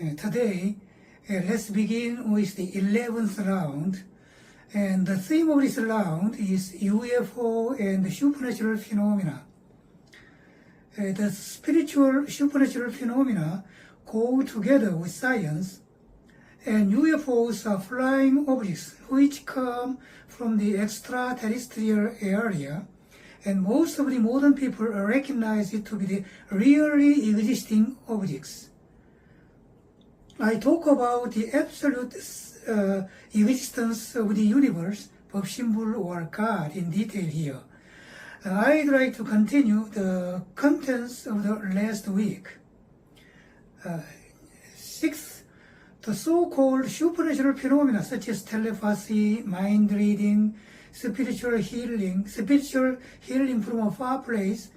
Today, let's begin with the 11th round. And the theme of this round is UFO and supernatural phenomena. The spiritual supernatural phenomena go together with science, and UFOs are flying objects which come from the extra-terrestrial area, and most of the modern people recognize it to be the really existing objects. I talk about the absolute existence of the universe, 법신불 or God, in detail here. I'd like to continue the contents of the last week. Sixth, the so-called supernatural phenomena such as telepathy, mind reading, spiritual healing from a far place,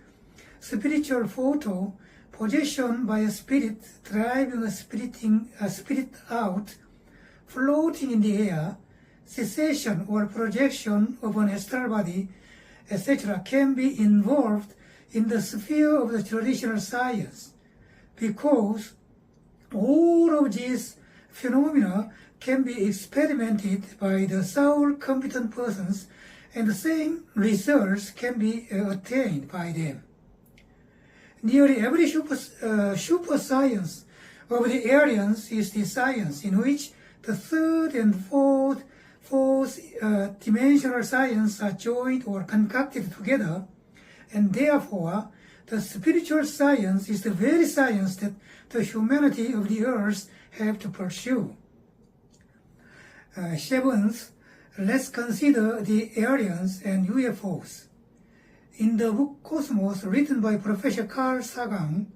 spiritual photo, possession by a spirit, driving a spirit out, floating in the air, cessation or projection of an astral body, etc., can be involved in the sphere of the traditional science, because all of these phenomena can be experimented by the soul-competent persons, and the same results can be attained by them. Nearly every super science of the aliens is the science in which the third and fourth dimensional science are joined or concocted together, and therefore the spiritual science is the very science that the humanity of the earth have to pursue. Seventh, let's consider the aliens and UFOs. In the book Cosmos, written by Professor Carl Sagan,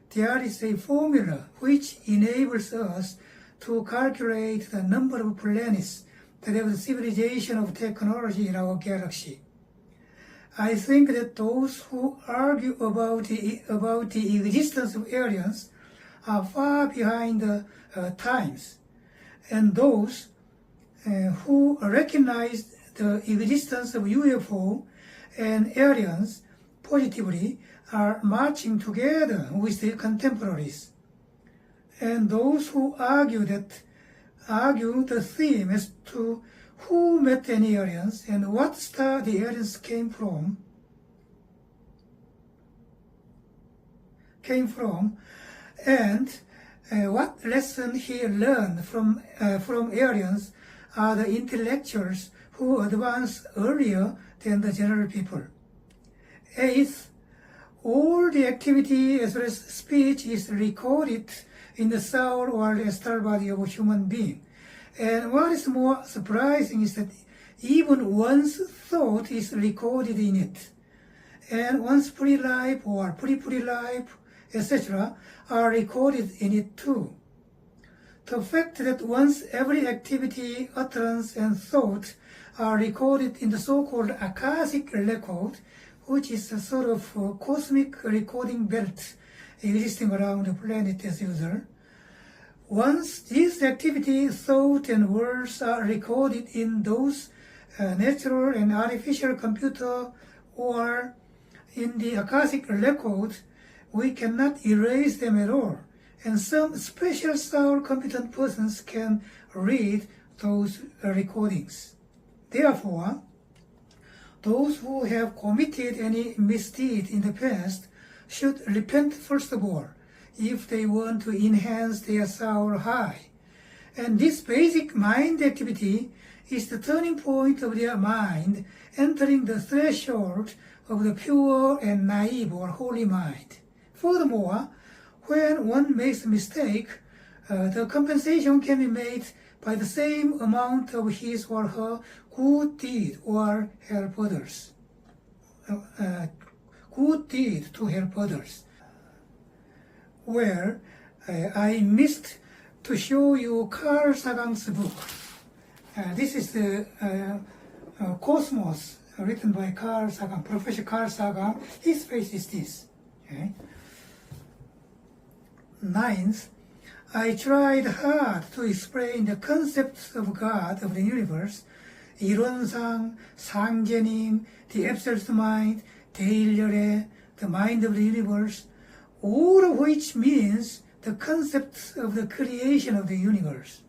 there is a formula which enables us to calculate the number of planets that have the civilization of technology in our galaxy. I think that those who argue about the existence of aliens are far behind the times, and those who recognize the existence of UFO and aliens positively are marching together with the contemporaries. And those who argue the theme as to who met any aliens and what star the aliens came from, and what lesson he learned from aliens are the intellectuals who advanced earlier than the general people. Eighth, all the activity as well as speech is recorded in the soul or the astral body of a human being. And what is more surprising is that even one's thought is recorded in it. And one's pre-life or pre-life, etc. are recorded in it too. The fact that one's every activity, utterance, and thought are recorded in the so-called Akashic record, which is a sort of cosmic recording belt existing around the planet as usual. Once these activity, thought, and words are recorded in those natural and artificial computer or in the Akashic record, we cannot erase them at all. And some special soul-competent persons can read those recordings. Therefore, those who have committed any misdeed in the past should repent first of all, if they want to enhance their soul high. And this basic mind activity is the turning point of their mind entering the threshold of the pure and naive or holy mind. Furthermore, when one makes a mistake, the compensation can be made by the same amount of his or her good deed or help others. Good deed to help others. Well, I missed to show you Carl Sagan's book. This is the Cosmos, written by Carl Sagan, Professor Carl Sagan. His face is this. Okay. Ninth, I tried hard to explain the concepts of God, of the universe, 이론상, 상제님, the absolute mind, 대일열애, the mind of the universe, all of which means the concept of the creation of the universe.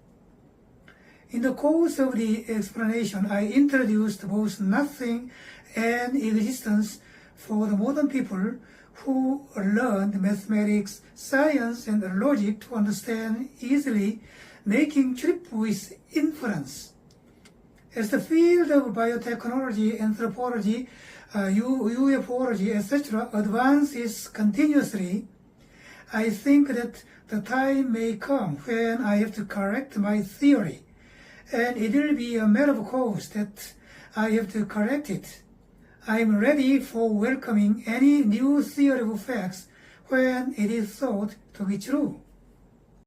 In the course of the explanation, I introduced both nothing and existence for the modern people who learned mathematics, science, and logic to understand easily, making trip with inference. As the field of biotechnology, anthropology, ufology, etc. advances continuously, I think that the time may come when I have to correct my theory, and it will be a matter of course that I have to correct it. I am ready for welcoming any new theory of facts when it is thought to be true.